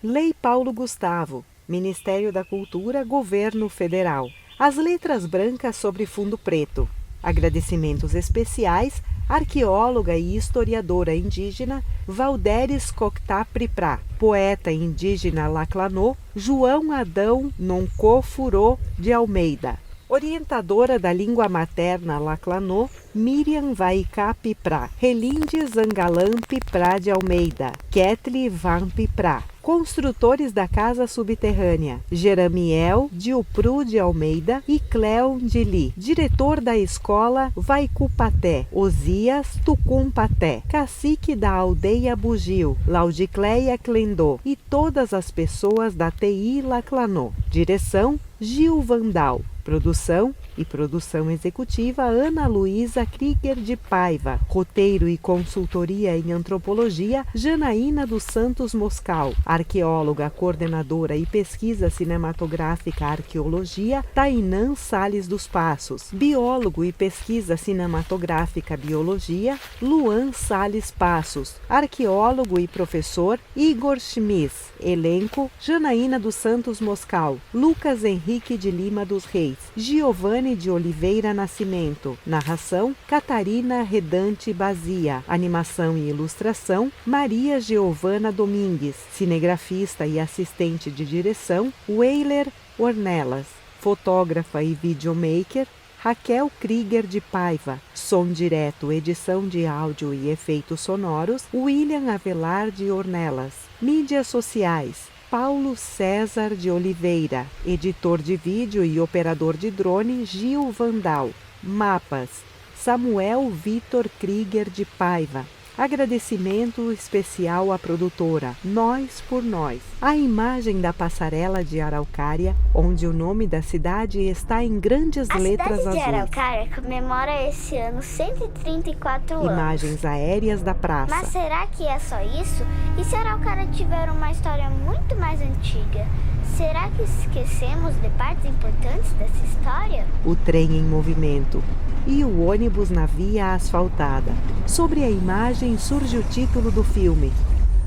Lei Paulo Gustavo, Ministério da Cultura, Governo Federal. As letras brancas sobre fundo preto. Agradecimentos especiais, arqueóloga e historiadora indígena Valderes Coctá Priprá, poeta indígena Laclanô, João Adão Noncô Furô de Almeida. Orientadora da língua materna Laclanô, Miriam Vaicá Piprá, Relinde Zangalã Piprá de Almeida, Ketli Van Piprá. Construtores da Casa Subterrânea, Jeramiel Diupru de Almeida e Cléon de Li. Diretor da Escola Vaikupaté, Osias Tucumpaté. Cacique da Aldeia Bugio, Laudicleia Clendô. E todas as pessoas da TI Laclanô. Direção, Gil Vandal. Produção e produção executiva Ana Luísa Krieger de Paiva. Roteiro e consultoria em antropologia Janaína dos Santos Moscal. Arqueóloga, coordenadora e pesquisa cinematográfica arqueologia Tainã Sales dos Passos. Biólogo e pesquisa cinematográfica biologia Luan Sales Passos. Arqueólogo e professor Igor Schmitz. Elenco Janaína dos Santos Moscal, Lucas Henrique de Lima dos Reis, Giovanni de Oliveira Nascimento. Narração Catarina Redante Bazia. Animação e ilustração Maria Giovana Domingues. Cinegrafista e assistente de direção Weiler Ornelas. Fotógrafa e videomaker Raquel Krieger de Paiva. Som direto, edição de áudio e efeitos sonoros William Avelar de Ornelas. Mídias sociais Paulo César de Oliveira. Editor de vídeo e operador de drone Gil Vandal. Mapas Samuel Vitor Krieger de Paiva. Agradecimento especial à produtora Nós por Nós. A imagem da passarela de Araucária, onde o nome da cidade está em grandes letras azuis. A cidade de Araucária comemora esse ano 134 anos. Imagens aéreas da praça. Mas será que é só isso? E se Araucária tiver uma história muito mais antiga? Será que esquecemos de partes importantes dessa história? O trem em movimento e o ônibus na via asfaltada. Sobre a imagem surge o título do filme.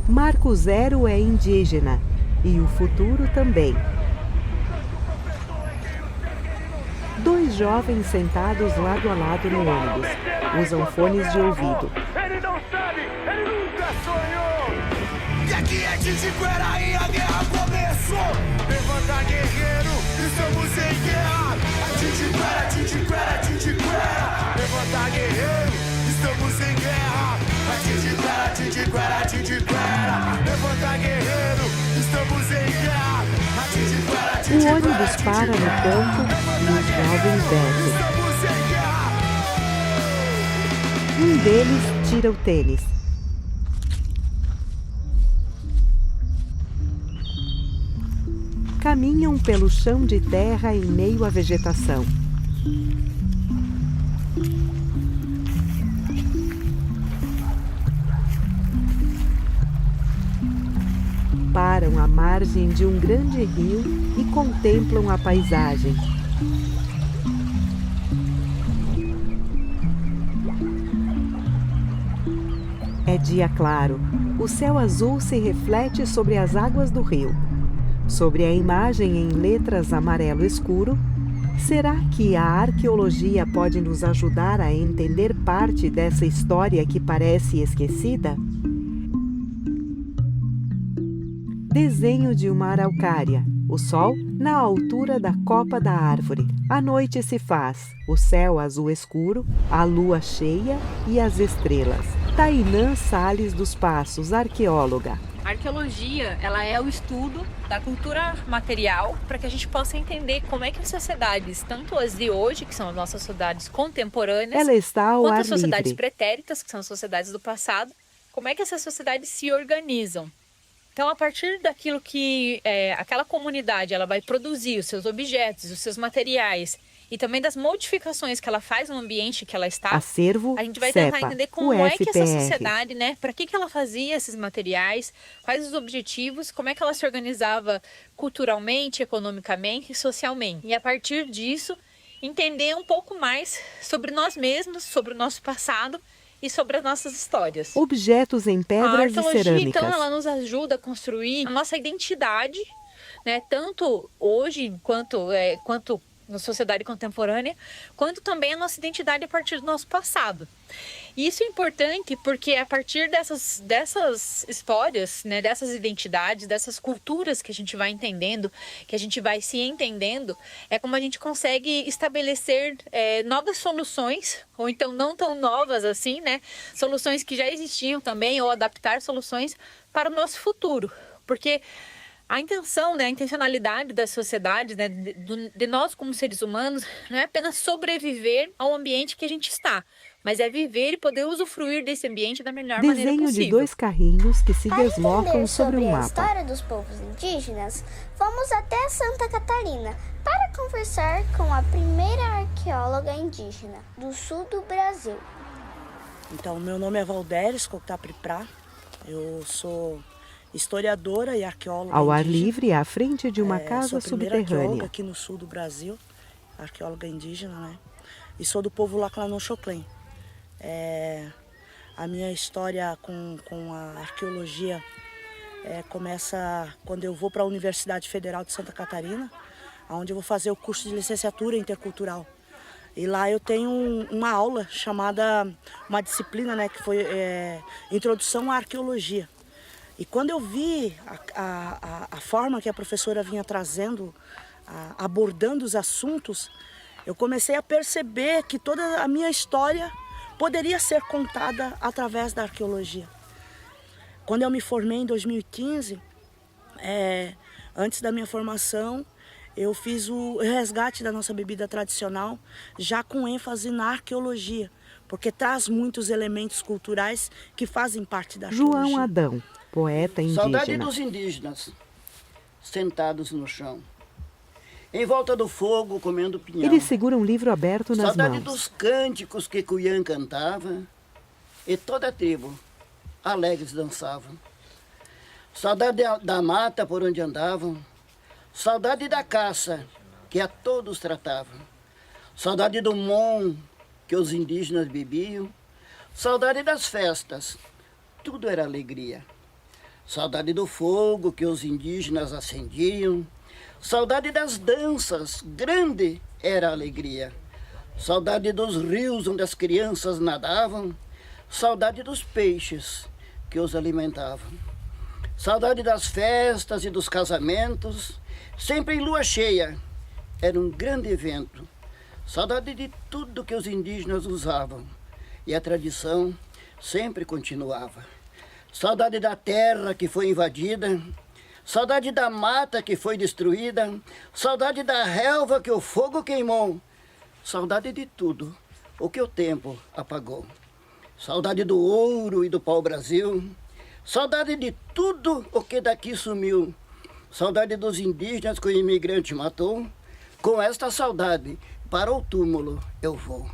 Marco Zero é indígena e o futuro também. Dois jovens sentados lado a lado no ônibus. Usam fones de ouvido. Ele não sabe, ele nunca sonhou. E aqui é Titiquera e a guerra começou. Levanta guerreiro, estamos em guerra. Titiquera, Titiquera, Titiquera. Levanta guerreiro, estamos em guerra. Titiquera, Titiquera, Titiquera. Levanta guerreiro, estamos em guerra. Titiquera, O Titiquera. ônibus para no campo e os jovens descem. Estamos em guerra. Um deles tira o tênis. Caminham pelo chão de terra em meio à vegetação. Param à margem de um grande rio e contemplam a paisagem. É dia claro. O céu azul se reflete sobre as águas do rio. Sobre a imagem em letras amarelo escuro, será que a arqueologia pode nos ajudar a entender parte dessa história que parece esquecida? Desenho de uma araucária. O sol na altura da copa da árvore. A noite se faz, o céu azul escuro, a lua cheia e as estrelas. Tainã Sales dos Passos, arqueóloga. A arqueologia, ela é o estudo da cultura material para que a gente possa entender como é que as sociedades, tanto as de hoje, que são as nossas sociedades contemporâneas, Ela está ao quanto ar as sociedades livre. pretéritas, que são as sociedades do passado, como é que essas sociedades se organizam. Então, a partir daquilo que aquela comunidade ela vai produzir, os seus objetos, os seus materiais, e também das modificações que ela faz no ambiente que ela está, Acervo a gente vai CEPA, tentar entender como o é que essa FPR. sociedade, né, para que ela fazia esses materiais, quais os objetivos, como é que ela se organizava culturalmente, economicamente e socialmente. E a partir disso, entender um pouco mais sobre nós mesmos, sobre o nosso passado e sobre as nossas histórias. Objetos em A pedras e arqueologia, cerâmicas. então, ela nos ajuda a construir a nossa identidade, né? Tanto hoje, quanto na sociedade contemporânea, quanto também a nossa identidade a partir do nosso passado. E isso é importante porque a partir dessas histórias, né, dessas identidades, dessas culturas que a gente vai entendendo, que a gente vai se entendendo, é como a gente consegue estabelecer novas soluções, ou então não tão novas assim, né? Soluções que já existiam também, ou adaptar soluções para o nosso futuro. Porque a intenção, né, a intencionalidade da sociedade, né, de nós como seres humanos, não é apenas sobreviver ao ambiente que a gente está, mas é viver e poder usufruir desse ambiente da melhor maneira Desenho possível. de 2 carrinhos que se Para deslocam entender sobre um a mapa. história dos povos indígenas, fomos até Santa Catarina para conversar com a primeira arqueóloga indígena do sul do Brasil. Então, meu nome é Valdéres Coctapriprá, eu sou historiadora e arqueóloga Ao ar indígena. livre, à frente de uma Sou casa a primeira arqueóloga subterrânea. aqui no sul do Brasil, arqueóloga indígena, né? E sou do povo Laclanochloclen. A minha história com a arqueologia começa quando eu vou para a Universidade Federal de Santa Catarina, onde eu vou fazer o curso de licenciatura intercultural. E lá eu tenho uma aula chamada, uma disciplina, né, que foi Introdução à Arqueologia. E quando eu vi a forma que a professora vinha trazendo, abordando os assuntos, eu comecei a perceber que toda a minha história poderia ser contada através da arqueologia. Quando eu me formei em 2015, antes da minha formação, eu fiz o resgate da nossa bebida tradicional, já com ênfase na arqueologia, porque traz muitos elementos culturais que fazem parte da arqueologia. João Adão, poeta indígena. Saudade dos indígenas, sentados no chão, em volta do fogo, comendo pinhão. Ele segura um livro aberto nas Saudade mãos. dos cânticos que Cuiã cantava e toda a tribo alegres dançavam. Saudade da mata por onde andavam. Saudade da caça que a todos tratavam. Saudade do mon que os indígenas bebiam. Saudade das festas, tudo era alegria. Saudade do fogo que os indígenas acendiam. Saudade das danças, grande era a alegria. Saudade dos rios onde as crianças nadavam. Saudade dos peixes que os alimentavam. Saudade das festas e dos casamentos, sempre em lua cheia, era um grande evento. Saudade de tudo que os indígenas usavam e a tradição sempre continuava. Saudade da terra que foi invadida, saudade da mata que foi destruída, saudade da relva que o fogo queimou, saudade de tudo o que o tempo apagou. Saudade do ouro e do pau-brasil, saudade de tudo o que daqui sumiu, saudade dos indígenas que o imigrante matou, com esta saudade para o túmulo eu vou.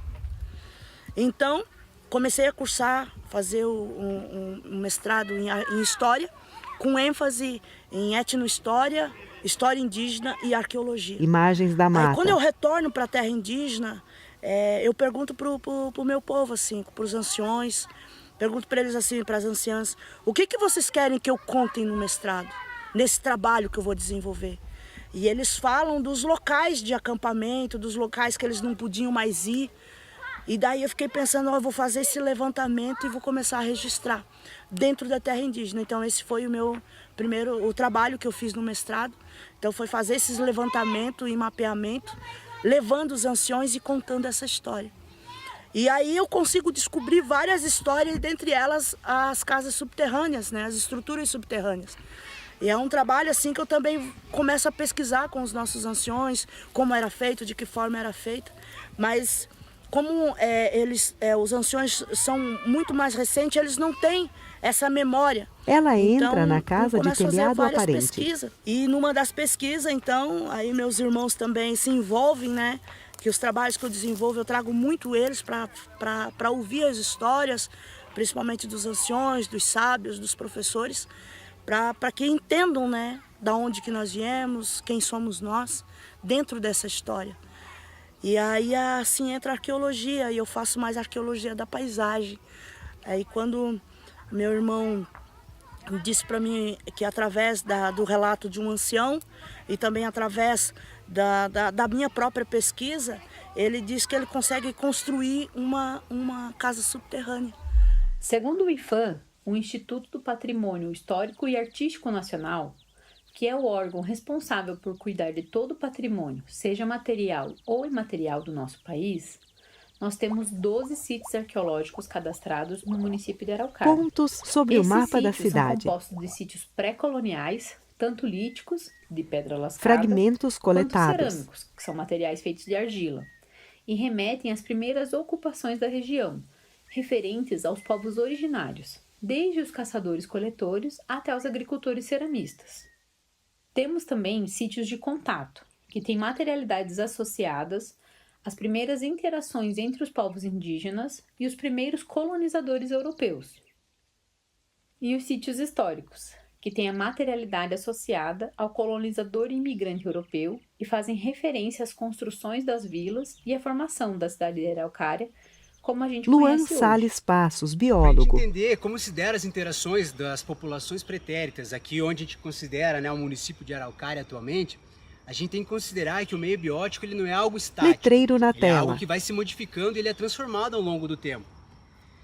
Então, comecei a cursar, fazer um mestrado em História, com ênfase em etnohistória, história indígena e arqueologia. Imagens da mata. Aí, quando eu retorno para a terra indígena, eu pergunto pro meu povo, assim, pros anciões, pergunto para eles assim, para as anciãs, o que vocês querem que eu conte no mestrado, nesse trabalho que eu vou desenvolver? E eles falam dos locais de acampamento, dos locais que eles não podiam mais ir. E daí eu fiquei pensando, eu vou fazer esse levantamento e vou começar a registrar dentro da terra indígena. Então esse foi o meu o trabalho que eu fiz no mestrado. Então foi fazer esses levantamentos e mapeamento, levando os anciões e contando essa história. E aí eu consigo descobrir várias histórias, dentre elas as casas subterrâneas, né, as estruturas subterrâneas. E é um trabalho assim que eu também começo a pesquisar com os nossos anciões, como era feito, de que forma era feito. Mas como os anciões são muito mais recentes, eles não têm essa memória. Ela entra Então, na casa de telhado aparente. Pesquisas. E numa das pesquisas, então, aí meus irmãos também se envolvem, né? Que os trabalhos que eu desenvolvo, eu trago muito eles para ouvir as histórias, principalmente dos anciões, dos sábios, dos professores, para que entendam, né, da onde que nós viemos, quem somos nós, dentro dessa história. E aí assim entra a arqueologia, e eu faço mais arqueologia da paisagem, Aí quando meu irmão disse para mim que através do relato de um ancião e também através da minha própria pesquisa, ele disse que ele consegue construir uma casa subterrânea. Segundo o IPHAN, o Instituto do Patrimônio Histórico e Artístico Nacional, que é o órgão responsável por cuidar de todo o patrimônio, seja material ou imaterial do nosso país, nós temos 12 sítios arqueológicos cadastrados no município de Araucária. Pontos sobre o mapa da cidade. São compostos de sítios pré-coloniais, tanto líticos, de pedra lascada, Fragmentos coletados. quanto cerâmicos, que são materiais feitos de argila, e remetem às primeiras ocupações da região, referentes aos povos originários, desde os caçadores-coletores até os agricultores ceramistas. Temos também sítios de contato, que têm materialidades associadas às primeiras interações entre os povos indígenas e os primeiros colonizadores europeus. E os sítios históricos, que têm a materialidade associada ao colonizador e imigrante europeu e fazem referência às construções das vilas e à formação da cidade de Araucária, como a gente Luan conhece hoje. Salles Passos, Para a biólogo. gente entender como se deram as interações das populações pretéritas, aqui onde a gente considera, né, o município de Araucária atualmente, a gente tem que considerar que o meio biótico ele não é algo estático. Letreiro na Ele é tela. algo que vai se modificando e ele é transformado ao longo do tempo.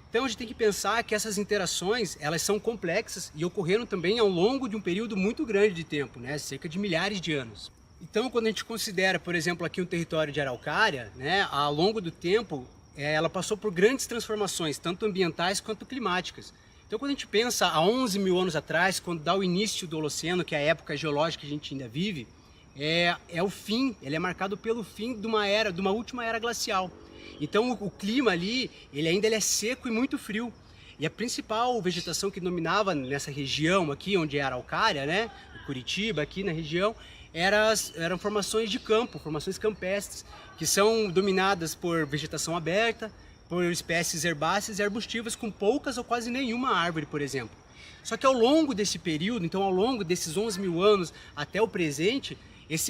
Então a gente tem que pensar que essas interações elas são complexas e ocorreram também ao longo de um período muito grande de tempo, né, cerca de milhares de anos. Então quando a gente considera, por exemplo, aqui o território de Araucária, né, ao longo do tempo, ela passou por grandes transformações, tanto ambientais quanto climáticas. Então quando a gente pensa há 11 mil anos atrás, quando dá o início do Holoceno, que é a época geológica que a gente ainda vive, é o fim, ele é marcado pelo fim de uma última era glacial. Então o clima ali, ele é seco e muito frio. E a principal vegetação que dominava nessa região aqui, onde é Araucária, né, Curitiba, aqui na região, eram formações de campo, formações campestres, que são dominadas por vegetação aberta, por espécies herbáceas e arbustivas com poucas ou quase nenhuma árvore, por exemplo. Só que ao longo desse período, então ao longo desses 11 mil anos até o presente,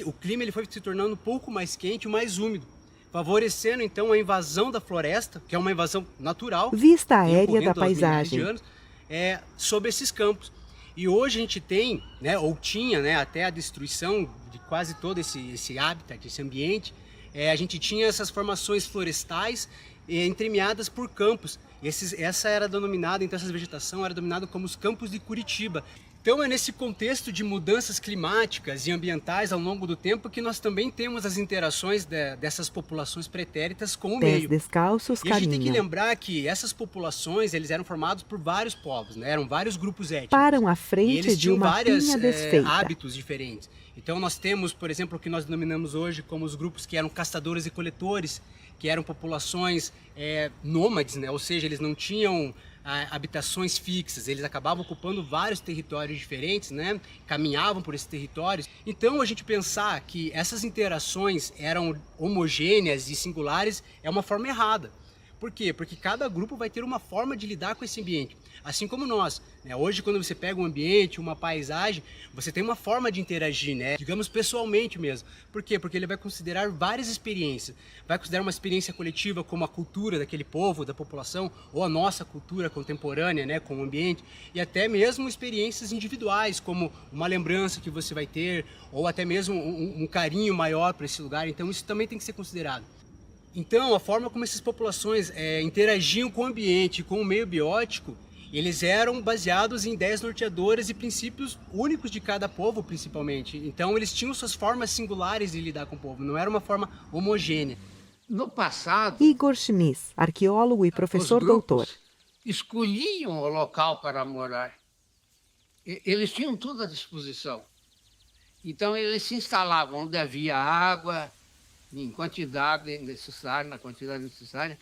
o clima ele foi se tornando um pouco mais quente e mais úmido, favorecendo então a invasão da floresta, que é uma invasão natural, Vista aérea da ocorrendo há milhares de paisagem. anos, sobre esses campos. E hoje a gente tem, né, ou tinha, né, até a destruição de quase todo esse habitat, esse ambiente, a gente tinha essas formações florestais entremeadas por campos. Essa era denominada, então essa vegetação era denominada como os campos de Curitiba. Então é nesse contexto de mudanças climáticas e ambientais ao longo do tempo que nós também temos as interações dessas populações pretéritas com o Pés meio. descalços E a gente tem que caminham. lembrar que essas populações eles eram formados por vários povos, né? Eram vários grupos étnicos. Param à E frente eles de tinham uma vários pinha desfeita. hábitos diferentes. Então nós temos, por exemplo, o que nós denominamos hoje como os grupos que eram caçadores e coletores, que eram populações nômades, né? Ou seja, eles não tinham habitações fixas, eles acabavam ocupando vários territórios diferentes, né? Caminhavam por esses territórios. Então a gente pensar que essas interações eram homogêneas e singulares é uma forma errada. Por quê? Porque cada grupo vai ter uma forma de lidar com esse ambiente. Assim como nós, né? Hoje quando você pega um ambiente, uma paisagem, você tem uma forma de interagir, né? Digamos pessoalmente mesmo. Por quê? Porque ele vai considerar várias experiências. Vai considerar uma experiência coletiva como a cultura daquele povo, da população, ou a nossa cultura contemporânea, né? Com o ambiente. E até mesmo experiências individuais, como uma lembrança que você vai ter, ou até mesmo um carinho maior para esse lugar. Então isso também tem que ser considerado. Então, a forma como essas populações interagiam com o ambiente, com o meio biótico, eles eram baseados em ideias norteadoras e princípios únicos de cada povo, principalmente. Então, eles tinham suas formas singulares de lidar com o povo, não era uma forma homogênea. No passado, Igor Schmiss, arqueólogo e professor os grupos doutor. escolhiam o local para morar. Eles tinham tudo à disposição. Então, eles se instalavam onde havia água, em quantidade necessária, na quantidade necessária,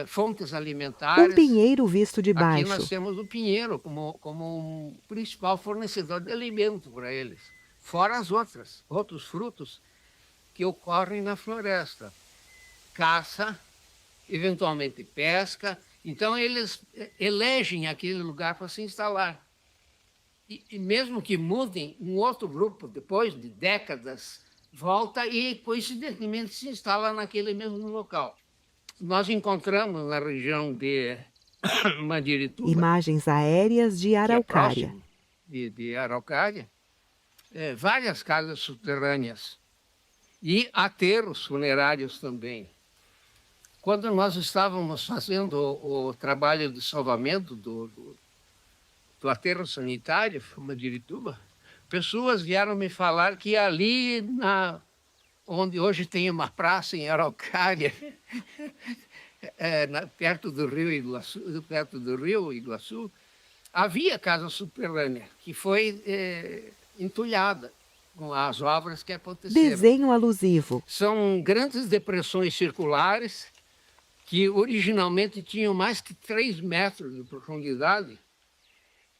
fontes alimentares. Um pinheiro visto de Aqui baixo. nós temos o pinheiro como um principal fornecedor de alimento para eles, fora outros frutos que ocorrem na floresta. Caça, eventualmente pesca. Então, eles elegem aquele lugar para se instalar. E mesmo que mudem, um outro grupo, depois de décadas, volta e, coincidentemente, se instala naquele mesmo local. Nós encontramos na região de Mandirituba. Imagens aéreas de Araucária. Que é próximo de Araucária. Várias casas subterrâneas e aterros funerários também. Quando nós estávamos fazendo o trabalho de salvamento do aterro sanitário, Mandirituba, pessoas vieram me falar que ali, onde hoje tem uma praça em Araucária, perto do Rio Iguaçu, havia casa subterrânea que foi entulhada com as obras que aconteceram. Desenho alusivo. São grandes depressões circulares que originalmente tinham mais de 3 metros de profundidade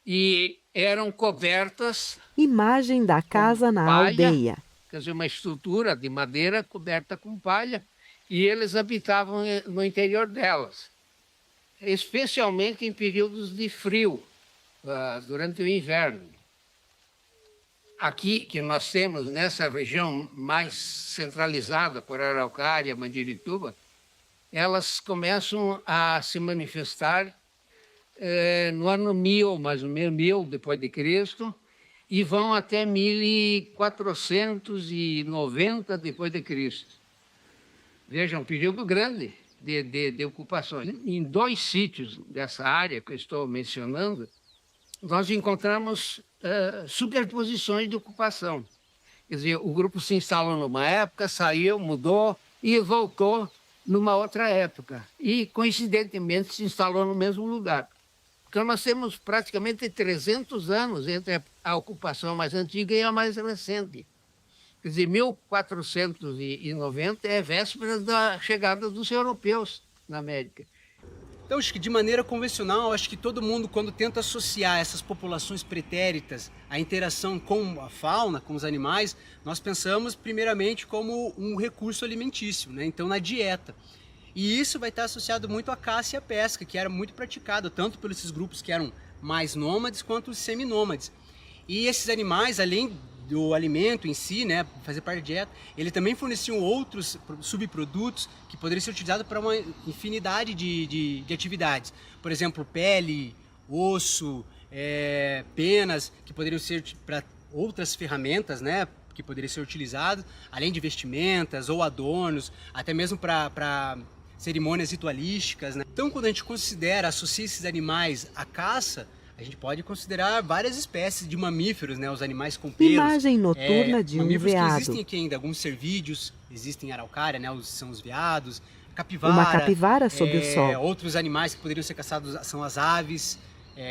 e eram cobertas... Imagem da casa na palha, aldeia. Quer dizer, uma estrutura de madeira coberta com palha, e eles habitavam no interior delas, especialmente em períodos de frio, durante o inverno. Aqui, que nós temos nessa região mais centralizada por Araucária, Mandirituba, elas começam a se manifestar no ano 1000, mais ou menos, 1000 depois de Cristo, e vão até 1490 depois de Cristo. Veja, um período grande de ocupações. Em 2 sítios dessa área que eu estou mencionando, nós encontramos superposições de ocupação. Quer dizer, o grupo se instalou numa época, saiu, mudou e voltou numa outra época. E, coincidentemente, se instalou no mesmo lugar. Então, nós temos praticamente 300 anos entre a ocupação mais antiga e a mais recente. Quer dizer, 1490 é véspera da chegada dos europeus na América. Então, acho que de maneira convencional, acho que todo mundo, quando tenta associar essas populações pretéritas à interação com a fauna, com os animais, nós pensamos primeiramente como um recurso alimentício, né? Então, na dieta. E isso vai estar associado muito à caça e à pesca, que era muito praticado, tanto por esses grupos que eram mais nômades, quanto os seminômades. E esses animais, além do alimento em si, né, fazer parte da dieta, ele também forneciam outros subprodutos que poderiam ser utilizados para uma infinidade de atividades. Por exemplo, pele, osso, penas, que poderiam ser para outras ferramentas, né, que poderiam ser utilizadas, além de vestimentas ou adornos, até mesmo para cerimônias ritualísticas, né? Então, quando a gente associa esses animais à caça, a gente pode considerar várias espécies de mamíferos, né? Os animais com pelos. Imagem noturna de um mamíferos veado. que existem aqui ainda, alguns cervídeos, existem em Araucária, né? São os veados, capivara. Uma capivara sob o sol. Outros animais que poderiam ser caçados são as aves,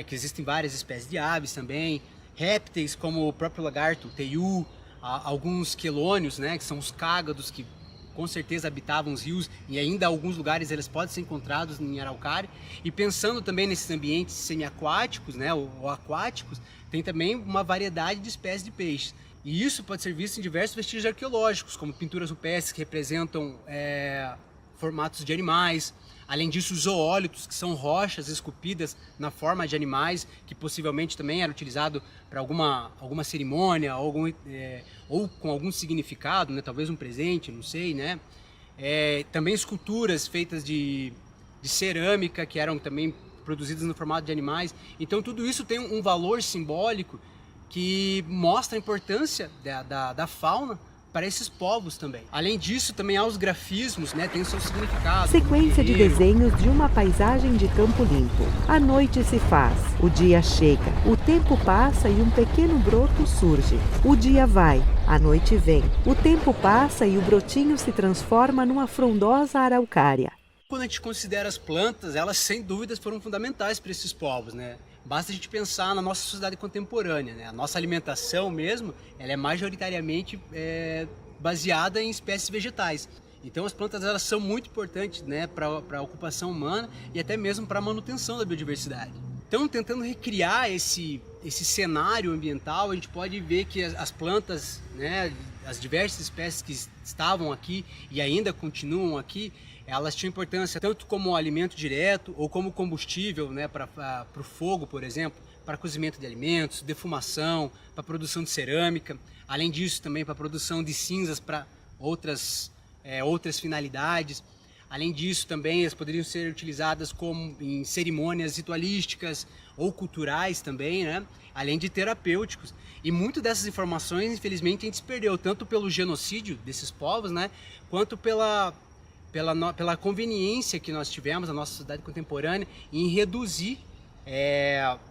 que existem várias espécies de aves também. Répteis, como o próprio lagarto, o teiu, alguns quelônios, né? Que são os cágados, que com certeza habitavam os rios, e ainda em alguns lugares eles podem ser encontrados em Araucária. E pensando também nesses ambientes semiaquáticos, né, ou aquáticos, tem também uma variedade de espécies de peixes. E isso pode ser visto em diversos vestígios arqueológicos, como pinturas rupestres que representam formatos de animais. Além disso, os zoólitos, que são rochas esculpidas na forma de animais, que possivelmente também era utilizado para alguma cerimônia, ou com algum significado, né? Talvez um presente, não sei, né? Também esculturas feitas de cerâmica, que eram também produzidas no formato de animais. Então tudo isso tem um valor simbólico que mostra a importância da fauna para esses povos também. Além disso, também há os grafismos, né? Tem o seu significado. Sequência de desenhos de uma paisagem de Campo Limpo. A noite se faz, o dia chega, o tempo passa e um pequeno broto surge. O dia vai, a noite vem, o tempo passa e o brotinho se transforma numa frondosa araucária. Quando a gente considera as plantas, elas sem dúvidas foram fundamentais para esses povos, né? Basta a gente pensar na nossa sociedade contemporânea, né? A nossa alimentação mesmo, ela é majoritariamente baseada em espécies vegetais. Então as plantas, elas são muito importantes, né, para a ocupação humana e até mesmo para a manutenção da biodiversidade. Então, tentando recriar esse cenário ambiental, a gente pode ver que as plantas, né, as diversas espécies que estavam aqui e ainda continuam aqui, elas tinham importância tanto como alimento direto ou como combustível, né, para o fogo, por exemplo, para cozimento de alimentos, defumação, para produção de cerâmica. Além disso, também para a produção de cinzas para outras finalidades. Além disso, também elas poderiam ser utilizadas como em cerimônias ritualísticas ou culturais também, né? Além de terapêuticos. E muito dessas informações, infelizmente, a gente se perdeu, tanto pelo genocídio desses povos, né? Quanto pela conveniência que nós tivemos, a nossa sociedade contemporânea, em reduzir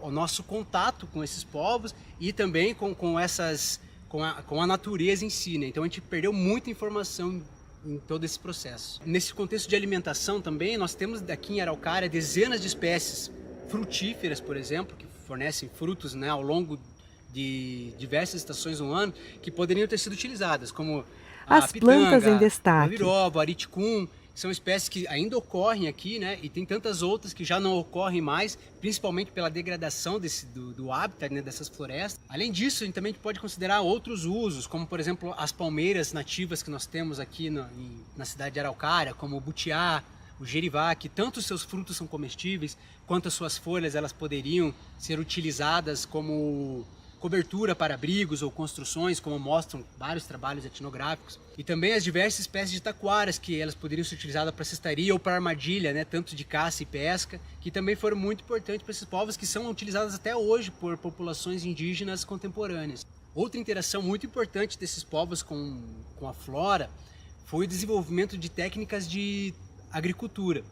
o nosso contato com esses povos e também com a natureza em si, né? Então a gente perdeu muita informação em todo esse processo. Nesse contexto de alimentação também, nós temos aqui em Araucária dezenas de espécies frutíferas, por exemplo, que fornecem frutos, né, ao longo de diversas estações no ano, que poderiam ter sido utilizadas, como as plantas em destaque. A viroba, ariticum, são espécies que ainda ocorrem aqui, né? E tem tantas outras que já não ocorrem mais, principalmente pela degradação do hábitat, né, dessas florestas. Além disso, a gente também pode considerar outros usos, como por exemplo as palmeiras nativas que nós temos aqui na cidade de Araucária, como o butiá, o jerivá, que tanto os seus frutos são comestíveis, quanto as suas folhas elas poderiam ser utilizadas como cobertura para abrigos ou construções, como mostram vários trabalhos etnográficos. E também as diversas espécies de taquaras, que elas poderiam ser utilizadas para cestaria ou para armadilha, né, tanto de caça e pesca, que também foram muito importantes para esses povos, que são utilizadas até hoje por populações indígenas contemporâneas. Outra interação muito importante desses povos com a flora foi o desenvolvimento de técnicas de agricultura.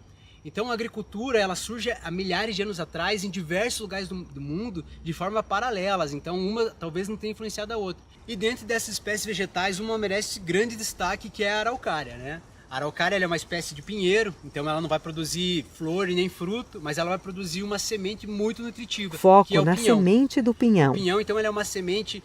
Então a agricultura ela surge há milhares de anos atrás em diversos lugares do mundo de forma paralelas, então uma talvez não tenha influenciado a outra. E dentro dessas espécies vegetais uma merece grande destaque, que é a araucária, né? A araucária ela é uma espécie de pinheiro, então ela não vai produzir flor e nem fruto, mas ela vai produzir uma semente muito nutritiva. Foco que é o na pinhão. semente do pinhão. O pinhão, então, ela é uma semente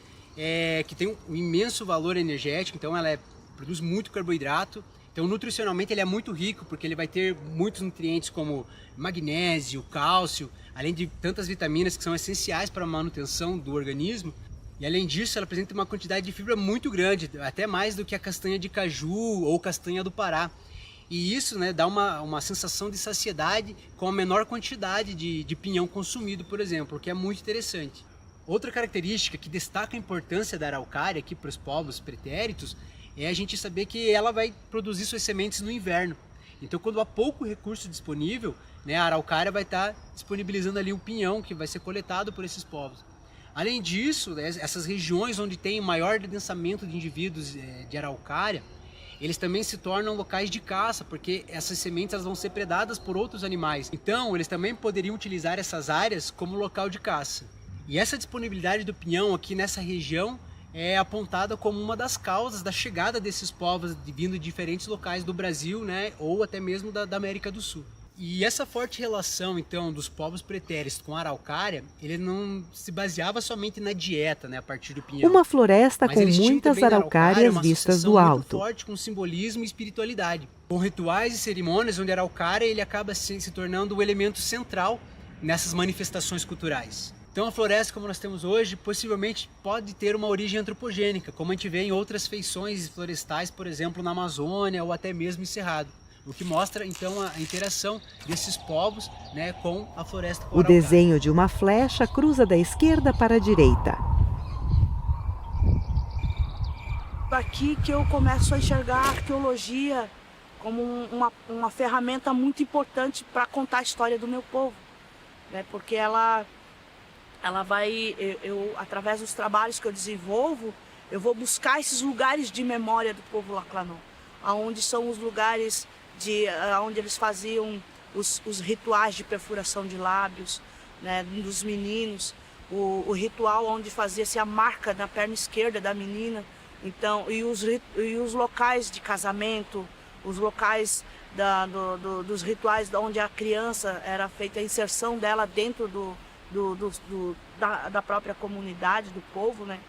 que tem um imenso valor energético, então ela produz muito carboidrato. Então, nutricionalmente, ele é muito rico, porque ele vai ter muitos nutrientes como magnésio, cálcio, além de tantas vitaminas que são essenciais para a manutenção do organismo. E, além disso, ela apresenta uma quantidade de fibra muito grande, até mais do que a castanha de caju ou castanha do Pará. E isso, né, dá uma sensação de saciedade com a menor quantidade de pinhão consumido, por exemplo, o que é muito interessante. Outra característica que destaca a importância da araucária aqui para os povos pretéritos é a gente saber que ela vai produzir suas sementes no inverno. Então, quando há pouco recurso disponível, né, a araucária vai estar disponibilizando ali o pinhão que vai ser coletado por esses povos. Além disso, né, essas regiões onde tem maior densamento de indivíduos de araucária, eles também se tornam locais de caça, porque essas sementes elas vão ser predadas por outros animais. Então, eles também poderiam utilizar essas áreas como local de caça. E essa disponibilidade do pinhão aqui nessa região é apontada como uma das causas da chegada desses povos vindo de diferentes locais do Brasil, né, ou até mesmo da América do Sul. E essa forte relação, então, dos povos pretéritos com a araucária, ele não se baseava somente na dieta, né, a partir do pinhão. Uma floresta Mas com eles tinham muitas também na araucárias uma vistas associação do muito alto. forte com simbolismo e espiritualidade. Com rituais e cerimônias onde a araucária ele acaba se tornando o elemento central nessas manifestações culturais. Então a floresta como nós temos hoje possivelmente pode ter uma origem antropogênica, como a gente vê em outras feições florestais, por exemplo, na Amazônia ou até mesmo em Cerrado. O que mostra então a interação desses povos, né, com a floresta. O desenho de uma flecha cruza da esquerda para a direita. Aqui que eu começo a enxergar a arqueologia como uma ferramenta muito importante para contar a história do meu povo, né? Porque ela vai, através dos trabalhos que eu desenvolvo, eu vou buscar esses lugares de memória do povo Laclanon, aonde são os lugares onde eles faziam os rituais de perfuração de lábios, né, dos meninos, o ritual onde fazia-se a marca na perna esquerda da menina, então, e os locais de casamento, os locais dos rituais onde a criança era feita a inserção dela dentro da própria comunidade, do povo, né?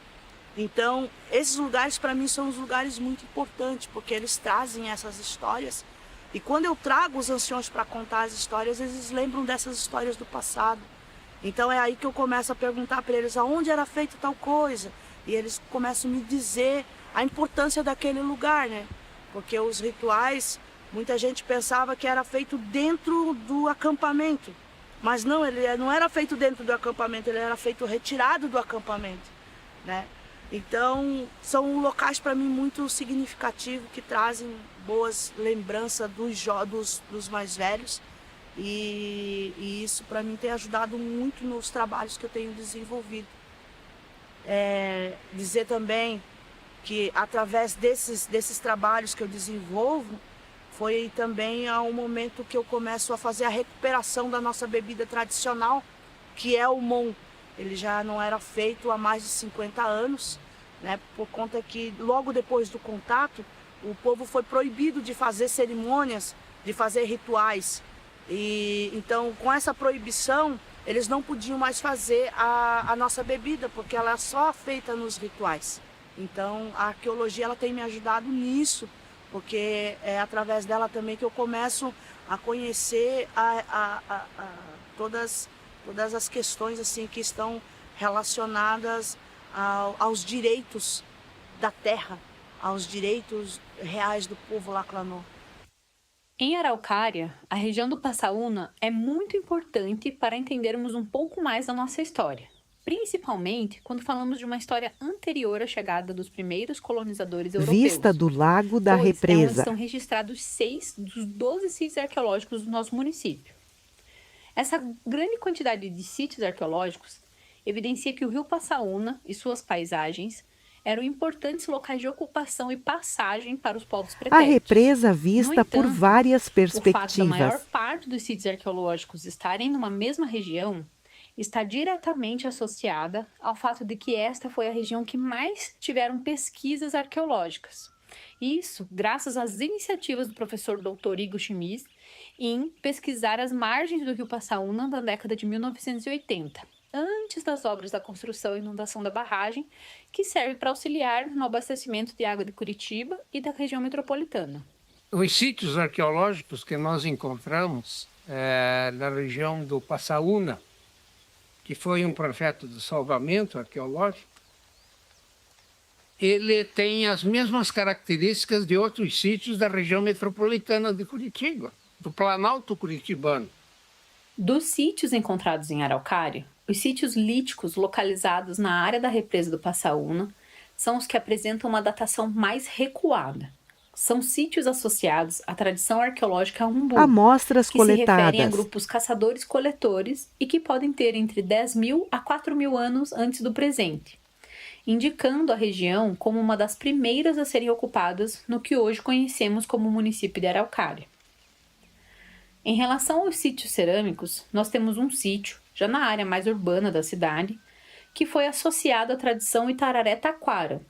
Então, esses lugares para mim são os lugares muito importantes, porque eles trazem essas histórias. E quando eu trago os anciões para contar as histórias, eles lembram dessas histórias do passado. Então é aí que eu começo a perguntar para eles aonde era feita tal coisa. E eles começam a me dizer a importância daquele lugar, né? Porque os rituais, muita gente pensava que era feito dentro do acampamento. Mas não, ele não era feito dentro do acampamento, ele era feito retirado do acampamento, né? Então, são locais para mim muito significativos, que trazem boas lembranças dos mais velhos. E isso para mim tem ajudado muito nos trabalhos que eu tenho desenvolvido. Dizer também que através desses trabalhos que eu desenvolvo, foi também um momento que eu começo a fazer a recuperação da nossa bebida tradicional, que é o Mon. Ele já não era feito há mais de 50 anos, né, por conta que logo depois do contato, o povo foi proibido de fazer cerimônias, de fazer rituais. E então, com essa proibição, eles não podiam mais fazer a nossa bebida, porque ela é só feita nos rituais. Então, a arqueologia ela tem me ajudado nisso, porque é através dela também que eu começo a conhecer todas as questões assim que estão relacionadas aos direitos da terra, aos direitos reais do povo Laclanô. Em Araucária, a região do Passaúna é muito importante para entendermos um pouco mais da nossa história, principalmente quando falamos de uma história anterior à chegada dos primeiros colonizadores europeus. Vista do Lago da Represa. É onde estão registrados 6 dos 12 sítios arqueológicos do nosso município. Essa grande quantidade de sítios arqueológicos evidencia que o rio Passaúna e suas paisagens eram importantes locais de ocupação e passagem para os povos pretéritos. A represa vista entanto, por várias perspectivas. O fato da maior parte dos sítios arqueológicos estarem numa mesma região está diretamente associada ao fato de que esta foi a região que mais tiveram pesquisas arqueológicas. Isso graças às iniciativas do professor Dr. Igor Schmidt em pesquisar as margens do rio Passaúna na década de 1980, antes das obras da construção e inundação da barragem, que serve para auxiliar no abastecimento de água de Curitiba e da região metropolitana. Os sítios arqueológicos que nós encontramos na região do Passaúna, que foi um projeto de salvamento arqueológico, ele tem as mesmas características de outros sítios da região metropolitana de Curitiba, do Planalto Curitibano. Dos sítios encontrados em Araucária, os sítios líticos localizados na área da represa do Passaúna são os que apresentam uma datação mais recuada. São sítios associados à tradição arqueológica umbu, amostras que coletadas. se referem a grupos caçadores-coletores e que podem ter entre 10.000 a 4.000 anos antes do presente, indicando a região como uma das primeiras a serem ocupadas no que hoje conhecemos como município de Araucária. Em relação aos sítios cerâmicos, nós temos um sítio, já na área mais urbana da cidade, que foi associado à tradição Itararé-Taquara,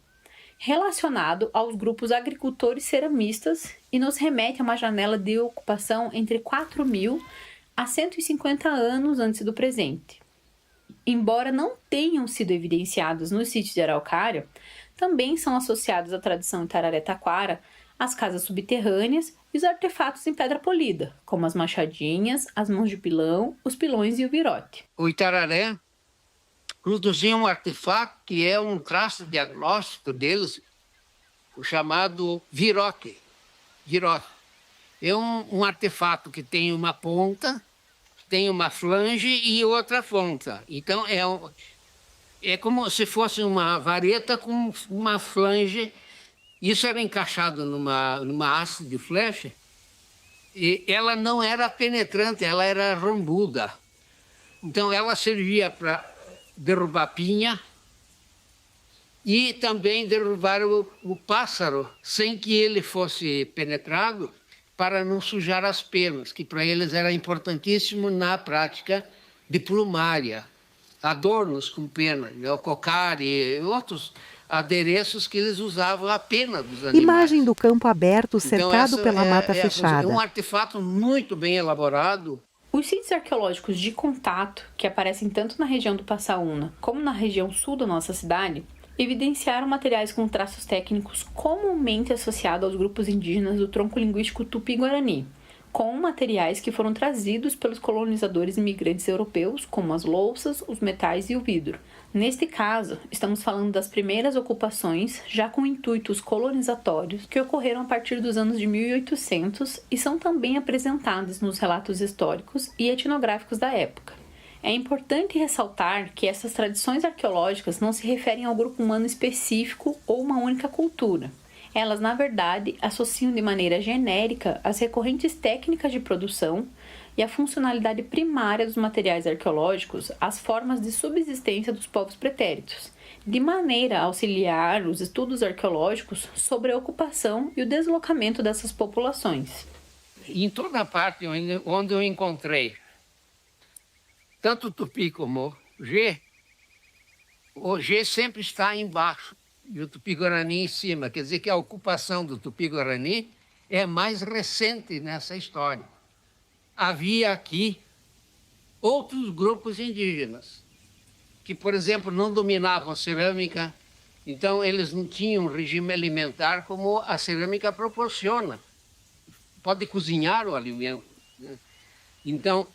relacionado aos grupos agricultores ceramistas e nos remete a uma janela de ocupação entre 4.000 a 150 anos antes do presente. Embora não tenham sido evidenciados nos sítios de Araucária, também são associados à tradição Itararé-Taquara as casas subterrâneas e os artefatos em pedra polida, como as machadinhas, as mãos de pilão, os pilões e o virote. O Itararé produzia um artefato que é um traço diagnóstico deles, o chamado virote. É um artefato que tem uma ponta, tem uma flange e outra ponta. Então é como se fosse uma vareta com uma flange. Isso era encaixado numa haste de flecha e ela não era penetrante, ela era rambuda. Então ela servia para derrubar pinha e também derrubar o pássaro sem que ele fosse penetrado, para não sujar as penas, que para eles era importantíssimo na prática de plumária, adornos com pena, o cocar e outros adereços que eles usavam a pena dos animais. Imagem do campo aberto cercado pela mata fechada. É um artefato muito bem elaborado. Os sítios arqueológicos de contato, que aparecem tanto na região do Passaúna como na região sul da nossa cidade, evidenciaram materiais com traços técnicos comumente associados aos grupos indígenas do tronco linguístico Tupi-Guarani, com materiais que foram trazidos pelos colonizadores imigrantes europeus, como as louças, os metais e o vidro. Neste caso, estamos falando das primeiras ocupações, já com intuitos colonizatórios, que ocorreram a partir dos anos de 1800 e são também apresentadas nos relatos históricos e etnográficos da época. É importante ressaltar que essas tradições arqueológicas não se referem ao grupo humano específico ou uma única cultura. Elas, na verdade, associam de maneira genérica as recorrentes técnicas de produção e a funcionalidade primária dos materiais arqueológicos às formas de subsistência dos povos pretéritos, de maneira a auxiliar os estudos arqueológicos sobre a ocupação e o deslocamento dessas populações. Em toda parte onde eu encontrei tanto Tupi como o G sempre está embaixo e o Tupi-Guarani em cima. Quer dizer que a ocupação do Tupi-Guarani é mais recente nessa história. Havia aqui outros grupos indígenas que, por exemplo, não dominavam a cerâmica, então eles não tinham um regime alimentar como a cerâmica proporciona. Pode cozinhar o alimento, né? Então,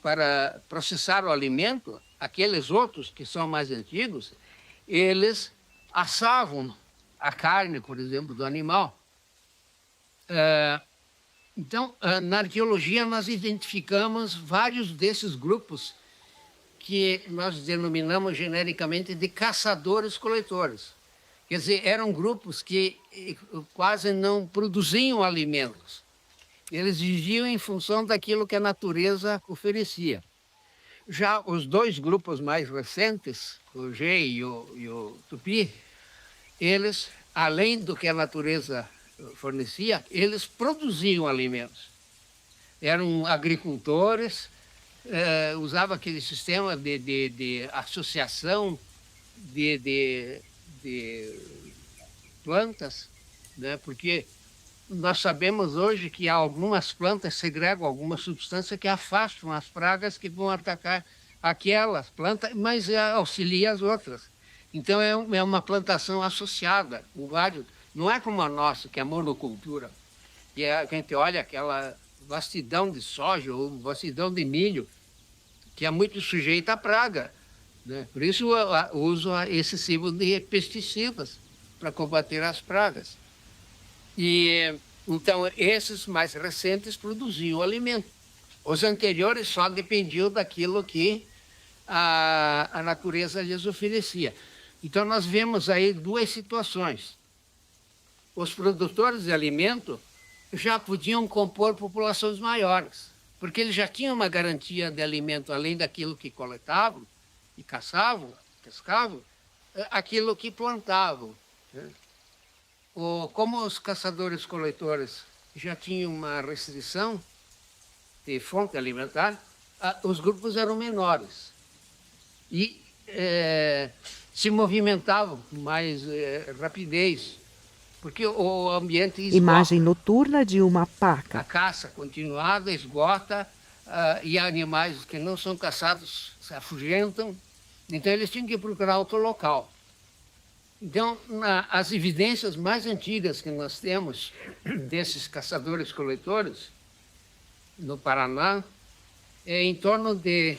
para processar o alimento, aqueles outros que são mais antigos, eles assavam a carne, por exemplo, do animal. Então, na arqueologia, nós identificamos vários desses grupos que nós denominamos genericamente de caçadores-coletores. Quer dizer, eram grupos que quase não produziam alimentos. Eles viviam em função daquilo que a natureza oferecia. Já os dois grupos mais recentes, o G e o Tupi, eles, além do que a natureza fornecia, eles produziam alimentos. Eram agricultores, usavam aquele sistema de associação de plantas, né? Porque nós sabemos hoje que algumas plantas segregam alguma substância que afastam as pragas que vão atacar aquelas plantas, mas auxilia as outras. Então é uma plantação associada, com vários. Não é como a nossa, que é a monocultura, que a gente olha aquela vastidão de soja ou vastidão de milho, que é muito sujeita à praga, né? Por isso o uso excessivo de pesticidas para combater as pragas. E então esses mais recentes produziam alimento. Os anteriores só dependiam daquilo que a natureza lhes oferecia. Então nós vemos aí duas situações. Os produtores de alimento já podiam compor populações maiores, porque eles já tinham uma garantia de alimento, além daquilo que coletavam e caçavam, pescavam, aquilo que plantavam, né? Como os caçadores-coletores já tinham uma restrição de fonte alimentar, os grupos eram menores e se movimentavam com mais rapidez, porque o ambiente esgota. Imagem noturna de uma paca. A caça continuada esgota e animais que não são caçados se afugentam, então eles tinham que procurar outro local. Então, as evidências mais antigas que nós temos desses caçadores-coletores no Paraná é em torno de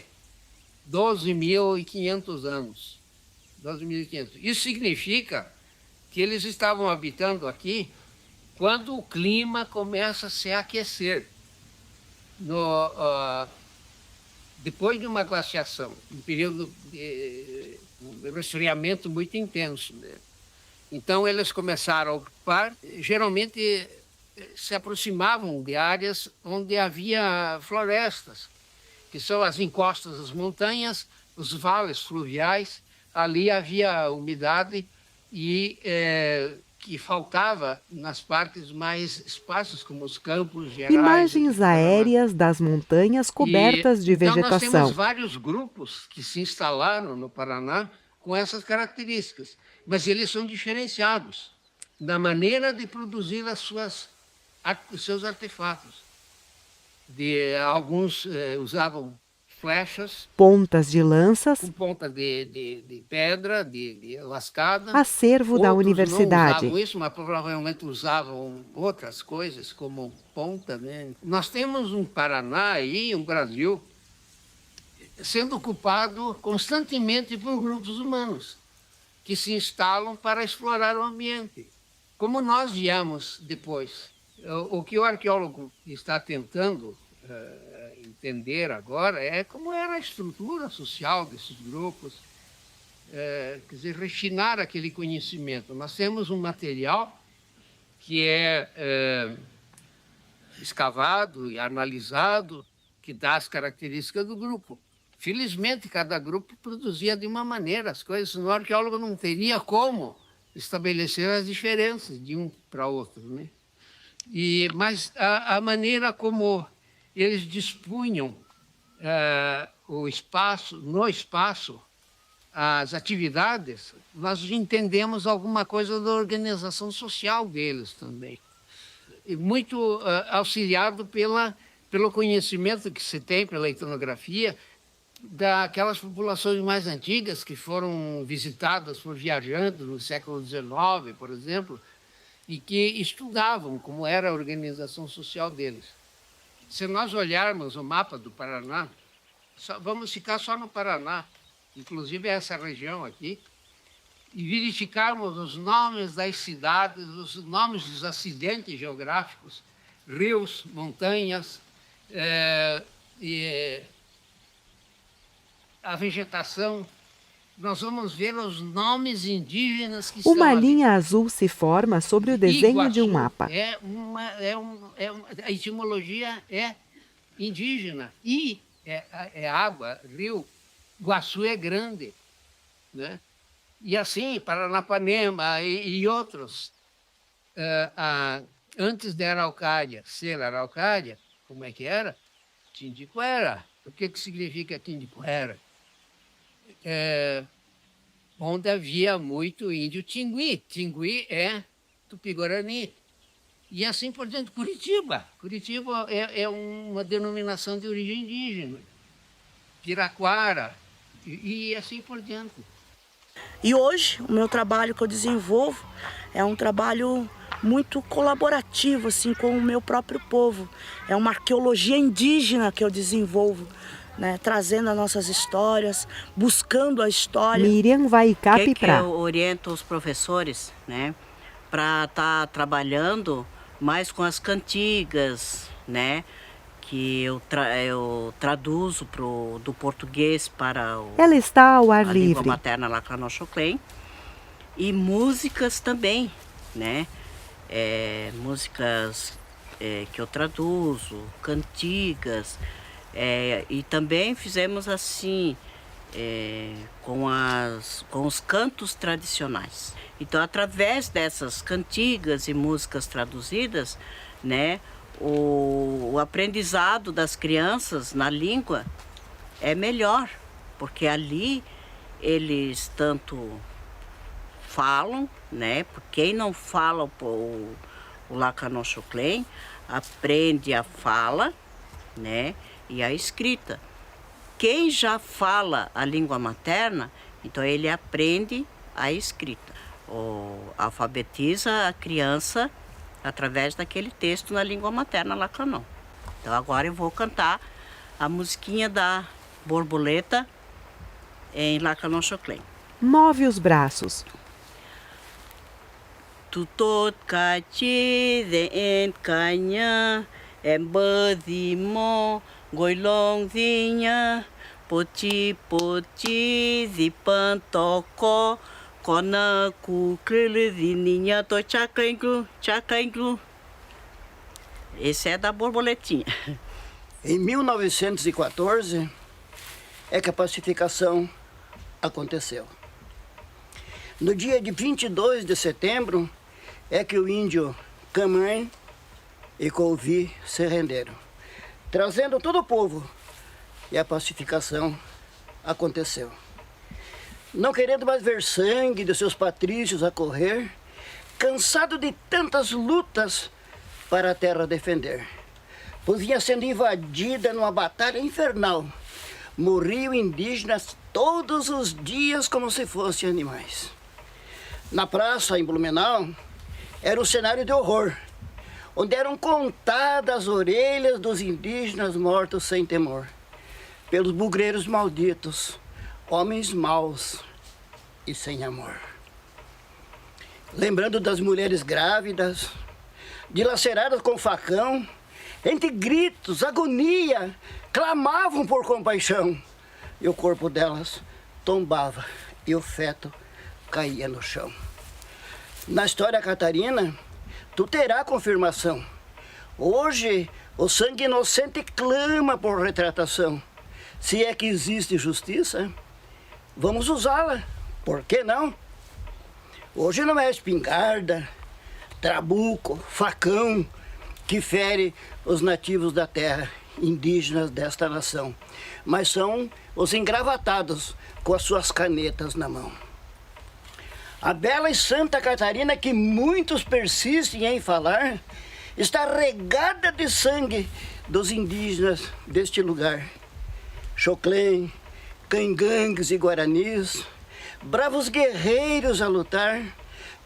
12.500 anos. 12.500. Isso significa que eles estavam habitando aqui quando o clima começa a se aquecer. Depois de uma glaciação, um período de resfriamento muito intenso, né? Então eles começaram a ocupar, geralmente se aproximavam de áreas onde havia florestas, que são as encostas das montanhas, os vales fluviais. Ali havia umidade e que faltava nas partes mais espaços, como os campos gerais. Imagens aéreas das montanhas cobertas de vegetação. Então nós temos vários grupos que se instalaram no Paraná com essas características, mas eles são diferenciados na maneira de produzir os seus artefatos. Alguns usavam flechas, pontas de lanças, com ponta de pedra, de lascada. Acervo da universidade. Não usavam isso, mas provavelmente usavam outras coisas, como ponta, né? Nós temos um Paraná e um Brasil sendo ocupado constantemente por grupos humanos que se instalam para explorar o ambiente. Como nós viemos depois. O que o arqueólogo está tentando entender agora é como era a estrutura social desses grupos, quer dizer, refinar aquele conhecimento. Nós temos um material que é escavado e analisado, que dá as características do grupo. Felizmente, cada grupo produzia de uma maneira as coisas, senão o arqueólogo não teria como estabelecer as diferenças de um para outro, né? Mas a maneira como eles dispunham no espaço, as atividades, nós entendemos alguma coisa da organização social deles também. E muito auxiliado pelo conhecimento que se tem pela etnografia daquelas populações mais antigas que foram visitadas por viajantes no século XIX, por exemplo, e que estudavam como era a organização social deles. Se nós olharmos o mapa do Paraná, vamos ficar só no Paraná, inclusive essa região aqui, e verificarmos os nomes das cidades, os nomes dos acidentes geográficos, rios, montanhas, a vegetação, nós vamos ver os nomes indígenas que estão Uma ali. linha azul se forma sobre o desenho de um Iguaçu mapa. A etimologia é indígena. É água, rio. Iguaçu é grande, né? E assim, Paranapanema e outros. Antes da Araucária ser Araucária, como é que era? Tindicuera. O que significa Tindicuera? Onde havia muito índio tingui. Tingui é Tupi-Guarani. E assim por diante, Curitiba. Curitiba é uma denominação de origem indígena. Piraquara, e assim por diante. E hoje, o meu trabalho que eu desenvolvo é um trabalho muito colaborativo assim, com o meu próprio povo. É uma arqueologia indígena que eu desenvolvo, né? Trazendo as nossas histórias, buscando a história. Miriam vai Que captar. eu oriento os professores, né, para estar trabalhando mais com as cantigas, né, que eu traduzo do português para Ela está ao ar a língua livre. materna Lacanoxoclém, e músicas também, né, músicas que eu traduzo, cantigas, e também fizemos assim com os cantos tradicionais. Então, através dessas cantigas e músicas traduzidas, né, o aprendizado das crianças na língua é melhor, porque ali eles tanto falam, né, porque quem não fala o Lacanoxoclém aprende a fala, né, e a escrita. Quem já fala a língua materna, então ele aprende a escrita. Alfabetiza a criança através daquele texto na língua materna Lacanô. Então agora eu vou cantar a musiquinha da borboleta em Lacanoxoclém. Move os braços. Tutot cachi de canha, embadimo, goilongzinha, poti de pantocó, cona cuclelezininha, to chacanglu. Esse é da borboletinha. Em 1914 é que a pacificação aconteceu. No dia de 22 de setembro é que o índio Camãe e Couvi se renderam, trazendo todo o povo, e a pacificação aconteceu. Não querendo mais ver sangue de seus patrícios a correr, cansado de tantas lutas para a terra defender, pois vinha sendo invadida numa batalha infernal. Morriam indígenas todos os dias como se fossem animais. Na praça, em Blumenau, era um cenário de horror, onde eram contadas as orelhas dos indígenas mortos sem temor, pelos bugreiros malditos, homens maus e sem amor. Lembrando das mulheres grávidas, dilaceradas com facão, entre gritos, agonia, clamavam por compaixão. E o corpo delas tombava e o feto caía no chão. Na história catarina, tu terá confirmação. Hoje, o sangue inocente clama por retratação. Se é que existe justiça, vamos usá-la. Por que não? Hoje não é espingarda, trabuco, facão que fere os nativos da terra, indígenas desta nação, mas são os engravatados com as suas canetas na mão. A bela e Santa Catarina, que muitos persistem em falar, está regada de sangue dos indígenas deste lugar. Xoclém, cangangues e guaranis, bravos guerreiros a lutar,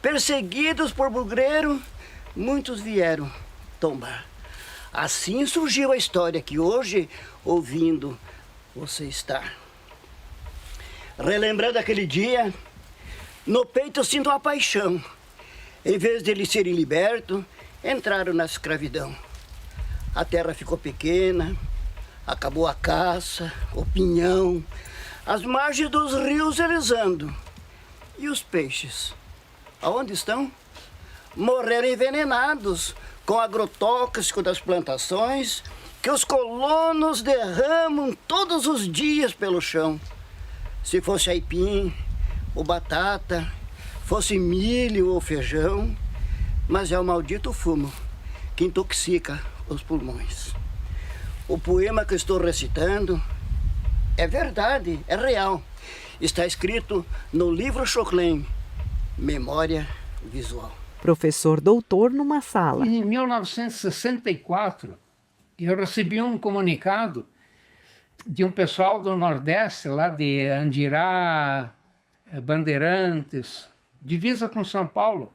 perseguidos por bugreiro, muitos vieram tombar. Assim surgiu a história que hoje, ouvindo, você está. Relembrando aquele dia, no peito sinto uma paixão. Em vez de eles serem libertos, entraram na escravidão. A terra ficou pequena, acabou a caça, o pinhão, as margens dos rios eles andam. E os peixes, aonde estão? Morreram envenenados com agrotóxico das plantações que os colonos derramam todos os dias pelo chão. Se fosse aipim ou batata, fosse milho ou feijão, mas é o maldito fumo que intoxica os pulmões. O poema que estou recitando é verdade, é real. Está escrito no livro Xoclém, Memória Visual. Professor doutor numa sala. Em 1964, eu recebi um comunicado de um pessoal do Nordeste, lá de Andirá, Bandeirantes, divisa com São Paulo,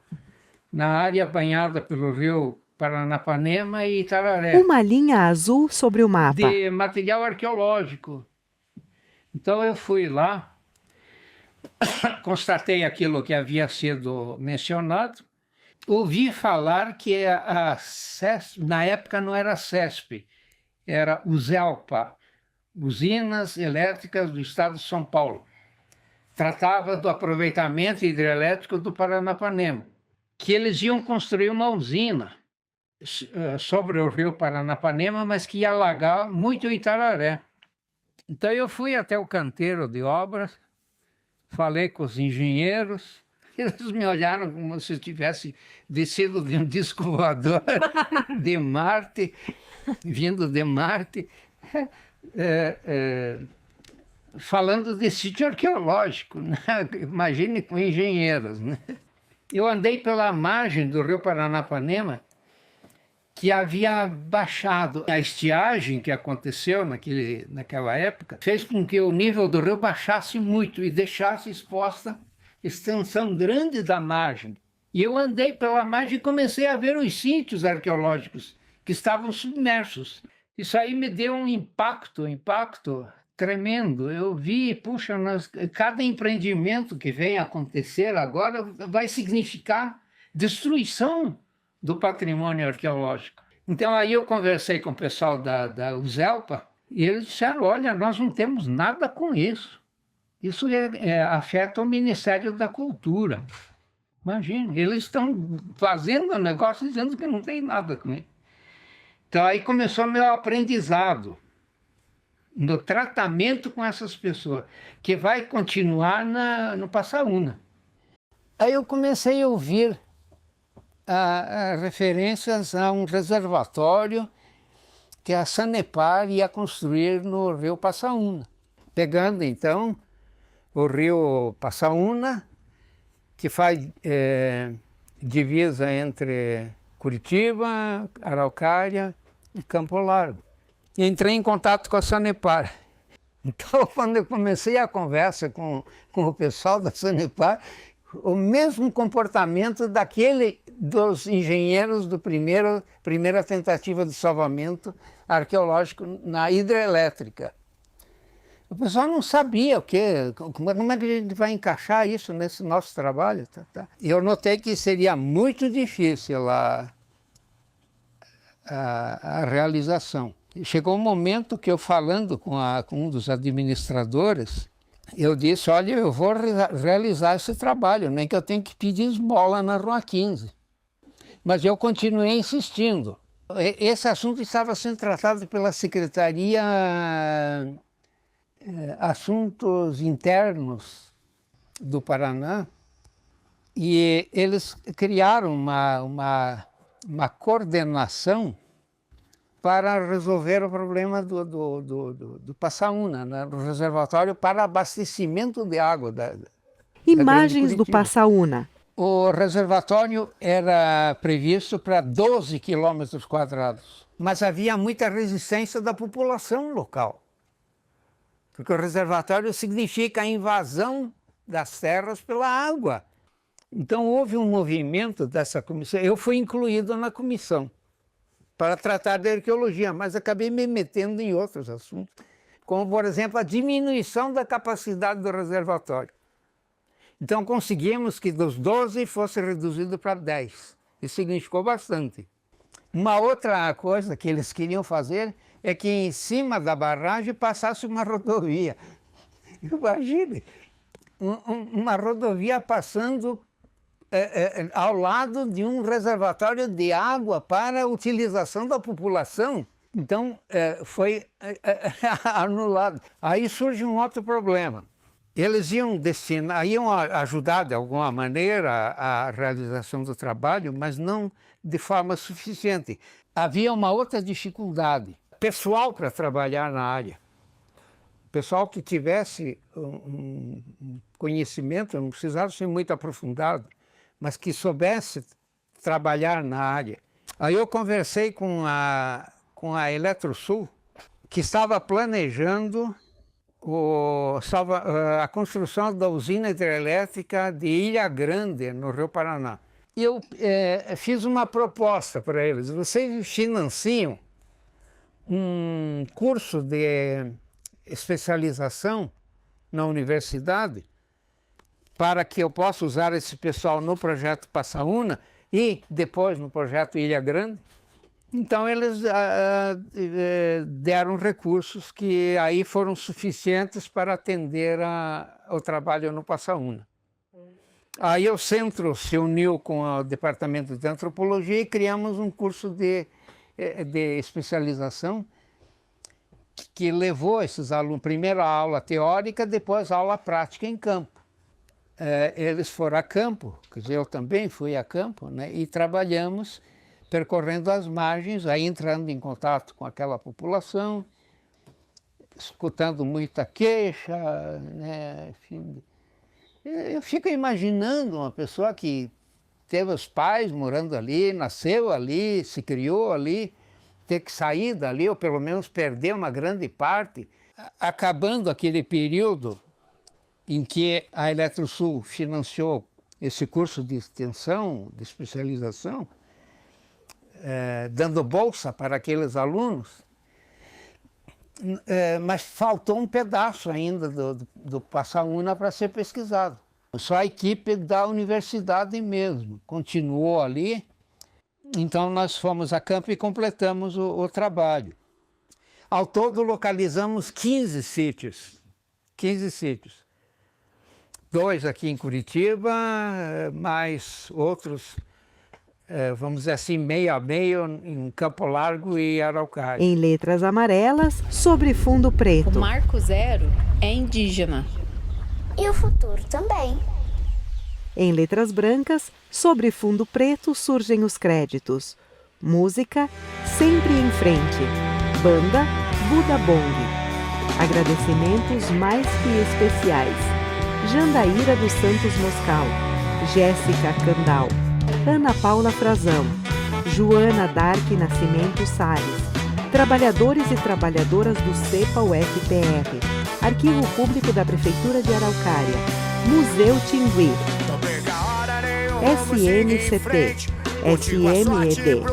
na área banhada pelo rio Paranapanema e Itararé. Uma linha azul sobre o mapa. De material arqueológico. Então eu fui lá, constatei aquilo que havia sido mencionado, ouvi falar que a CESP, na época não era a CESP, era USELPA, Usinas Elétricas do Estado de São Paulo. Tratava do aproveitamento hidrelétrico do Paranapanema, que eles iam construir uma usina sobre o rio Paranapanema, mas que ia alagar muito o Itararé. Então eu fui até o canteiro de obras, falei com os engenheiros, eles me olharam como se eu tivesse descido de um disco voador de Marte, vindo de Marte, falando de sítio arqueológico, né? Imagine com engenheiros, né? Eu andei pela margem do rio Paranapanema, que havia baixado. A estiagem que aconteceu naquela época fez com que o nível do rio baixasse muito e deixasse exposta extensão grande da margem. E eu andei pela margem e comecei a ver os sítios arqueológicos que estavam submersos. Isso aí me deu um impacto tremendo. Eu vi, puxa, cada empreendimento que vem acontecer agora vai significar destruição do patrimônio arqueológico. Então aí eu conversei com o pessoal da USELPA e eles disseram, olha, nós não temos nada com isso. Isso afeta o Ministério da Cultura. Imagina, eles estão fazendo um negócio dizendo que não tem nada com isso. Então aí começou meu aprendizado no tratamento com essas pessoas, que vai continuar no Passaúna. Aí eu comecei a ouvir referências a um reservatório que a Sanepar ia construir no rio Passaúna, pegando então o rio Passaúna, que faz divisa entre Curitiba, Araucária e Campo Largo. E entrei em contato com a Sanepar. Então, quando eu comecei a conversa com o pessoal da Sanepar, o mesmo comportamento dos engenheiros do primeira tentativa de salvamento arqueológico na hidrelétrica. O pessoal não sabia como é que a gente vai encaixar isso nesse nosso trabalho. E eu notei que seria muito difícil a realização. Chegou um momento que eu, falando com um dos administradores, eu disse, olha, eu vou realizar esse trabalho, nem que eu tenha que pedir esmola na Rua 15. Mas eu continuei insistindo. Esse assunto estava sendo tratado pela Secretaria Assuntos Internos do Paraná, e eles criaram uma coordenação para resolver o problema do Passaúna, né, do reservatório para abastecimento de água. Imagens do Passaúna. O reservatório era previsto para 12 quilômetros quadrados, mas havia muita resistência da população local, porque o reservatório significa a invasão das terras pela água. Então houve um movimento dessa comissão, eu fui incluído na comissão para tratar da arqueologia, mas acabei me metendo em outros assuntos, como, por exemplo, a diminuição da capacidade do reservatório. Então conseguimos que dos 12 fosse reduzido para 10. Isso significou bastante. Uma outra coisa que eles queriam fazer é que em cima da barragem passasse uma rodovia. Imagine, uma rodovia passando ao lado de um reservatório de água para a utilização da população. Então foi anulado. Aí surge um outro problema. Eles iam ajudar de alguma maneira a realização do trabalho, mas não de forma suficiente. Havia uma outra dificuldade. Pessoal para trabalhar na área. Pessoal que tivesse um conhecimento, não precisava ser muito aprofundado, mas que soubesse trabalhar na área. Aí eu conversei com a Eletrosul, que estava planejando a construção da usina hidrelétrica de Ilha Grande, no Rio Paraná. E eu fiz uma proposta para eles. Vocês financiam um curso de especialização na universidade para que eu possa usar esse pessoal no projeto Passaúna e depois no projeto Ilha Grande? Então eles deram recursos que aí foram suficientes para atender ao trabalho no Passaúna. Aí o centro se uniu com o departamento de antropologia e criamos um curso de especialização que levou esses alunos, primeiro a aula teórica, depois a aula prática em campo. Eles foram a campo, quer dizer, eu também fui a campo, né, e trabalhamos percorrendo as margens, aí entrando em contato com aquela população, escutando muita queixa, né, enfim. Eu fico imaginando uma pessoa que teve os pais morando ali, nasceu ali, se criou ali, ter que sair dali, ou pelo menos perder uma grande parte, acabando aquele período em que a Eletrosul financiou esse curso de extensão, de especialização, dando bolsa para aqueles alunos, mas faltou um pedaço ainda do Passaúna para ser pesquisado. Só a equipe da universidade mesmo continuou ali, então nós fomos a campo e completamos o trabalho. Ao todo localizamos 15 sítios, 2 aqui em Curitiba, mais outros, vamos dizer assim, meio a meio, em Campo Largo e Araucária. Em letras amarelas, sobre fundo preto. O Marco Zero é indígena. E o futuro também. Em letras brancas, sobre fundo preto, surgem os créditos. Música, Sempre em Frente. Banda, Buda Bong. Agradecimentos mais que especiais. Jandaíra dos Santos Moscal. Jéssica Candal. Ana Paula Frazão, Joana Dark Nascimento Salles, trabalhadores e trabalhadoras do CEPA-UFPR, Arquivo Público da Prefeitura de Araucária, Museu Tingui, SMCT, SMED,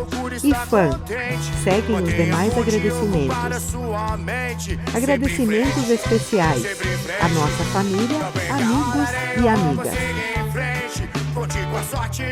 IFAM. Seguem os demais agradecimentos. Agradecimentos especiais à nossa família, amigos e amigas. Contigo a sorte